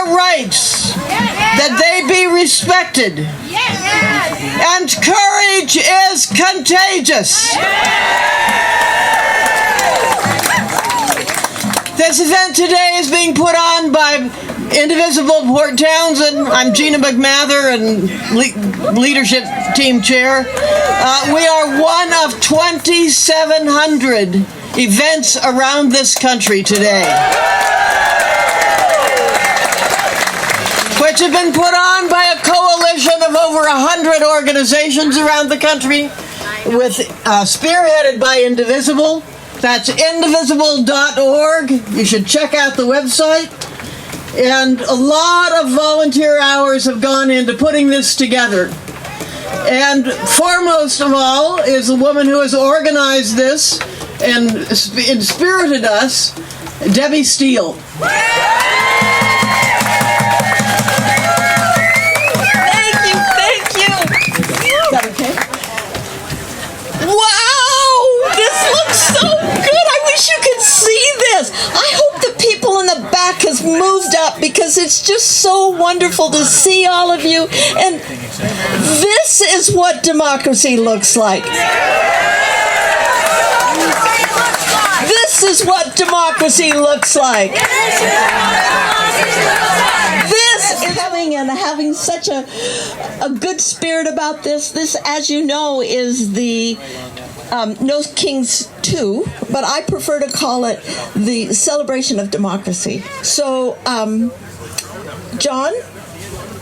their rights, that they be respected. And courage is contagious. This event today is being put on by Indivisible Port Townsend. I'm Gina McMather and leadership team chair. We are one of 2,700 events around this country today, which have been put on by a coalition of over 100 organizations around the country, spearheaded by Indivisible. That's indivisible.org. You should check out the website. And a lot of volunteer hours have gone into putting this together. And foremost of all is the woman who has organized this and inspirited us, Debbie Steele. Thank you. Is that okay? Wow, this looks so good. I wish you could see this. I hope the people in the back has moved up because it's just so wonderful to see all of you. And this is what democracy looks like. This is what democracy looks like. This is having such a good spirit about this. This, as you know, is the No Kings 2, but I prefer to call it the celebration of democracy. So, John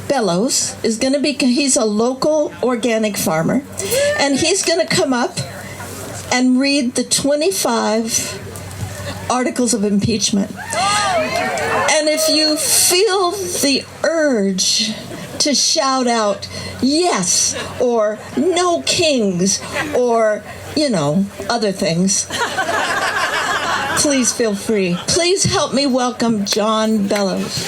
Bellows is going to be, he's a local organic farmer, and he's going to come up and read the 25 articles of impeachment. And if you feel the urge to shout out yes or no kings or, other things, please feel free. Please help me welcome John Bellows.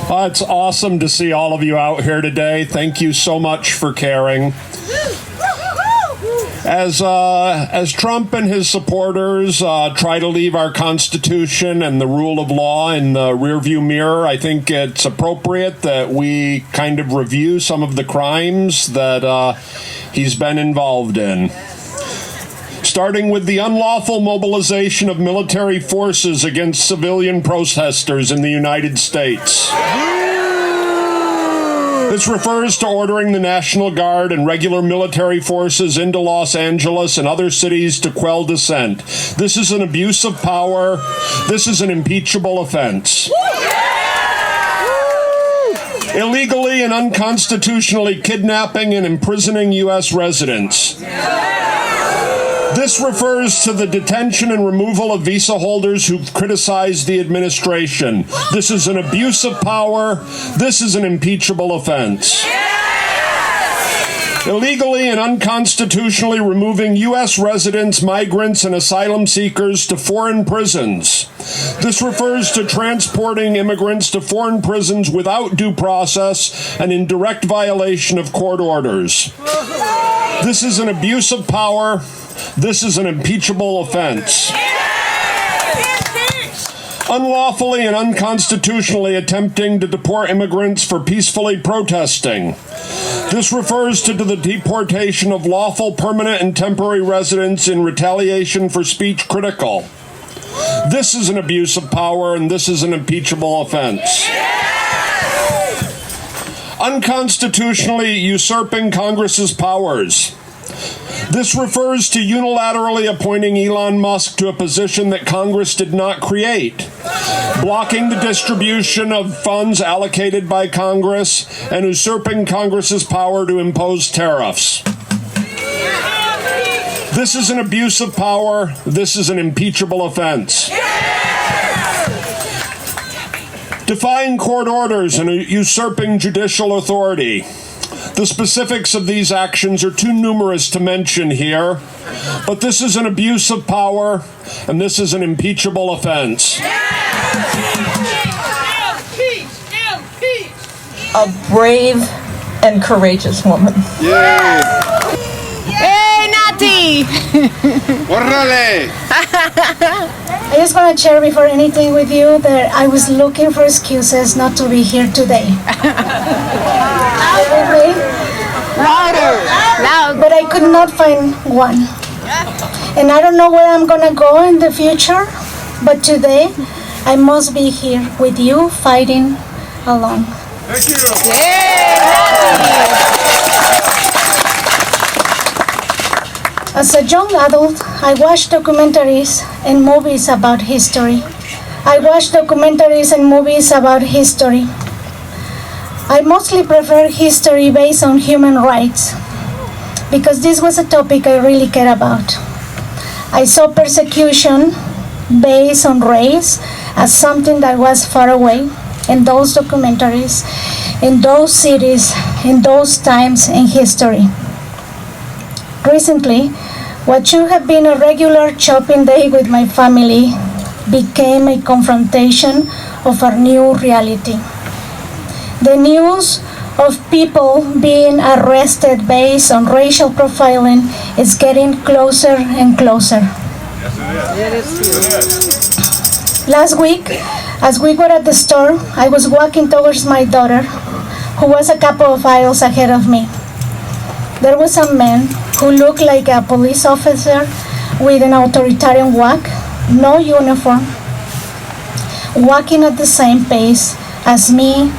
It's awesome to see all of you out here today. Thank you so much for caring. As Trump and his supporters try to leave our Constitution and the rule of law in the rearview mirror, I think it's appropriate that we kind of review some of the crimes that he's been involved in. Starting with the unlawful mobilization of military forces against civilian protesters in the United States. This refers to ordering the National Guard and regular military forces into Los Angeles and other cities to quell dissent. This is an abuse of power. This is an impeachable offense. Illegally and unconstitutionally kidnapping and imprisoning U.S. residents. This refers to the detention and removal of visa holders who've criticized the administration. This is an abuse of power. This is an impeachable offense. Illegally and unconstitutionally removing U.S. residents, migrants, and asylum seekers to foreign prisons. This refers to transporting immigrants to foreign prisons without due process and in direct violation of court orders. This is an abuse of power. This is an impeachable offense. Unlawfully and unconstitutionally attempting to deport immigrants for peacefully protesting. This refers to the deportation of lawful permanent and temporary residents in retaliation for speech critical. This is an abuse of power, and this is an impeachable offense. Unconstitutionally usurping Congress's powers. This refers to unilaterally appointing Elon Musk to a position that Congress did not create, blocking the distribution of funds allocated by Congress, and usurping Congress's power to impose tariffs. This is an abuse of power. This is an impeachable offense. Defying court orders and usurping judicial authority. The specifics of these actions are too numerous to mention here, but this is an abuse of power, and this is an impeachable offense. A brave and courageous woman. Hey, not Betty! ¡Órale! I just want to share before anything with you that I was looking for excuses not to be here today. Loud! But I could not find one. And I don't know where I'm going to go in the future, but today I must be here with you fighting alone. Thank you. As a young adult, I watched documentaries and movies about history. I mostly prefer history based on human rights because this was a topic I really care about. I saw persecution based on race as something that was far away in those documentaries, in those cities, in those times in history. Recently, what should have been a regular shopping day with my family became a confrontation of our new reality. The news of people being arrested based on racial profiling is getting closer and closer. Last week, as we were at the store, I was walking towards my daughter, who was a couple of aisles ahead of me. There was a man who looked like a police officer with an authoritarian walk, no uniform, walking at the same pace as me,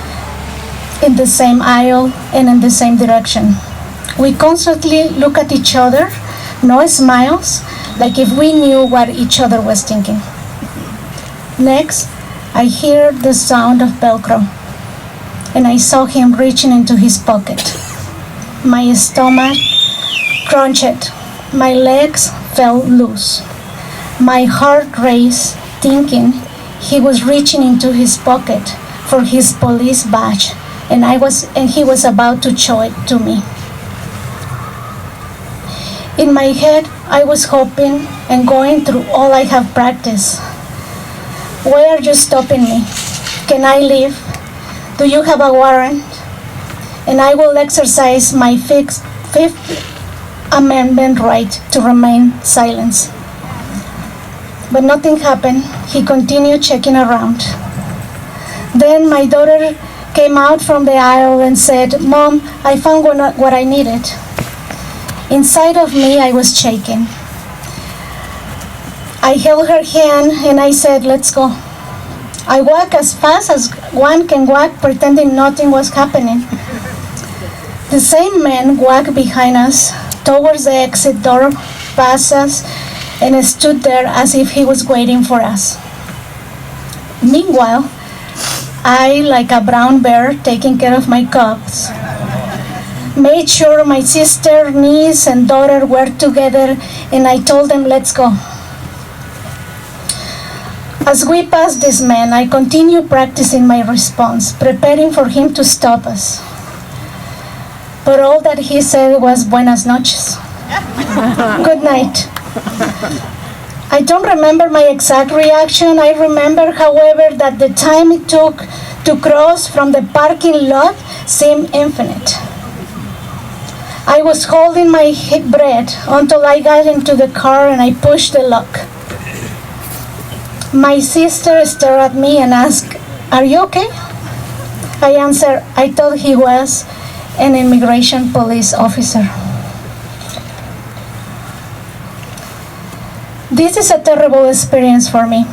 in the same aisle and in the same direction. We constantly look at each other, no smiles, like if we knew what each other was thinking. Next, I hear the sound of Velcro, and I saw him reaching into his pocket. My stomach crunched, my legs fell loose. My heart raced, thinking he was reaching into his pocket for his police badge, and he was about to show it to me. In my head, I was hoping and going through all I have practiced. Why are you stopping me? Can I leave? Do you have a warrant? And I will exercise my Fifth Amendment right to remain silent. But nothing happened. He continued checking around. Then my daughter came out from the aisle and said, "Mom, I found what I needed." Inside of me, I was shaking. I held her hand and I said, "Let's go." I walked as fast as one can walk, pretending nothing was happening. The same man walked behind us towards the exit door, passed us, and stood there as if he was waiting for us. Meanwhile, I, like a brown bear taking care of my cubs, made sure my sister, niece, and daughter were together, and I told them, "Let's go." As we passed this man, I continued practicing my response, preparing for him to stop us. But all that he said was "Buenas noches." Good night. I don't remember my exact reaction. I remember, however, that the time it took to cross from the parking lot seemed infinite. I was holding my breath until I got into the car and I pushed the lock. My sister stared at me and asked, "Are you okay?" I answered, I thought he was an immigration police officer. This is a terrible experience for me.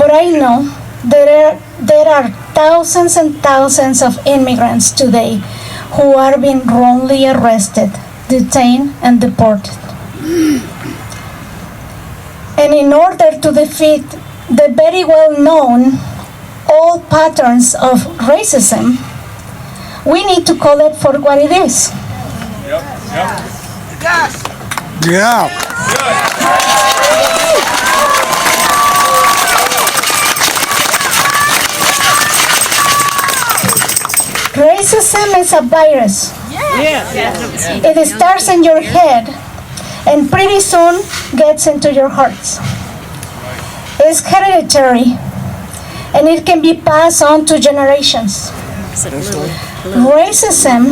But I know there are thousands and thousands of immigrants today who are being wrongly arrested, detained, and deported. And in order to defeat the very well-known old patterns of racism, we need to call it for what it is. Yeah. Racism is a virus. It starts in your head and pretty soon gets into your hearts. It's hereditary and it can be passed on to generations. Racism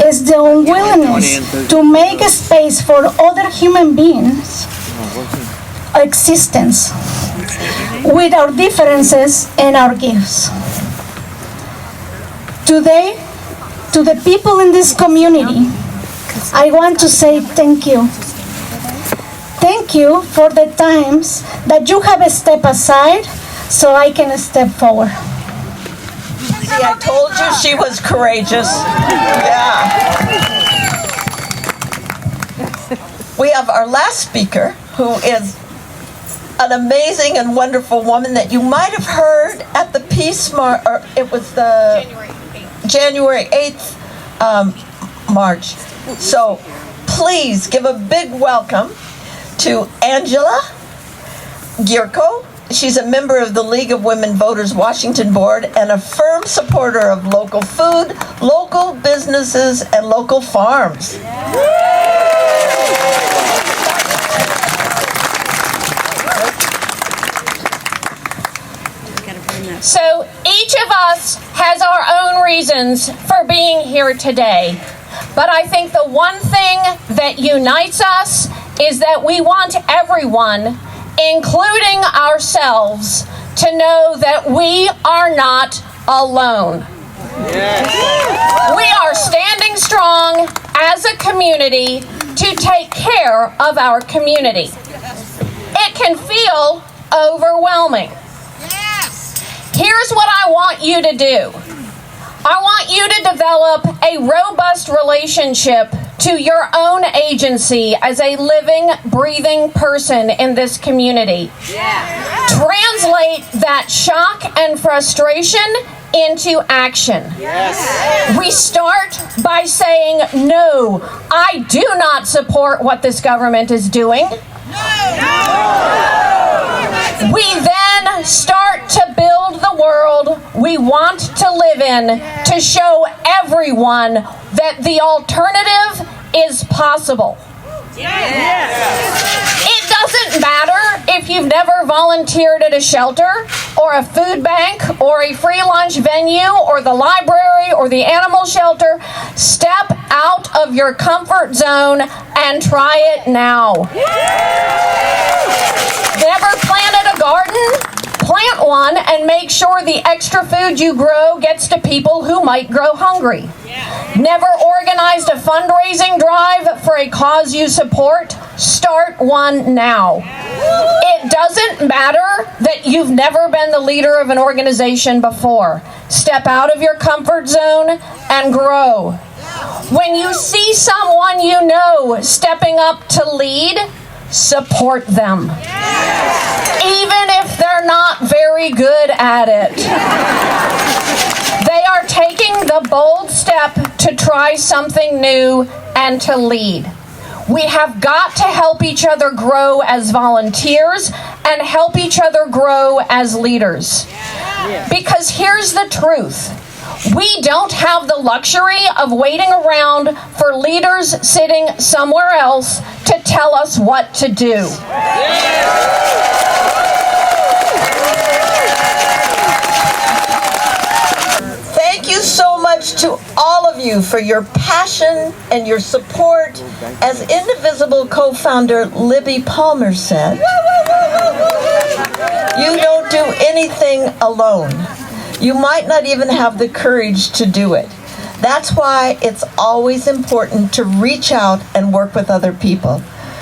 is the unwillingness to make a space for other human beings' existence with our differences and our gifts. Today, to the people in this community, I want to say thank you. Thank you for the times that you have stepped aside so I can step forward. See, I told you she was courageous. Yeah. We have our last speaker, who is an amazing and wonderful woman that you might have heard at the Peace March, or it was the January 8th March. So please give a big welcome to Angela Gierko. She's a member of the League of Women Voters Washington Board and a firm supporter of local food, local businesses, and local farms. So each of us has our own reasons for being here today. But I think the one thing that unites us is that we want everyone, including ourselves, to know that we are not alone. We are standing strong as a community to take care of our community. It can feel overwhelming. Here's what I want you to do. I want you to develop a robust relationship to your own agency as a living, breathing person in this community. Translate that shock and frustration into action. We start by saying, no, I do not support what this government is doing. We then start to build the world we want to live in to show everyone that the alternative is possible. It doesn't matter if you've never volunteered at a shelter or a food bank or a free lunch venue or the library or the animal shelter. Step out of your comfort zone and try it now. Never planted a garden? Plant one and make sure the extra food you grow gets to people who might grow hungry. Never organized a fundraising drive for a cause you support? Start one now. It doesn't matter that you've never been the leader of an organization before. Step out of your comfort zone and grow. When you see someone you know stepping up to lead, support them. Even if they're not very good at it. They are taking the bold step to try something new and to lead. We have got to help each other grow as volunteers and help each other grow as leaders. Because here's the truth. We don't have the luxury of waiting around for leaders sitting somewhere else to tell us what to do. Thank you so much to all of you for your passion and your support. As Indivisible co-founder Libby Palmer said, you don't do anything alone. You might not even have the courage to do it. That's why it's always important to reach out and work with other people.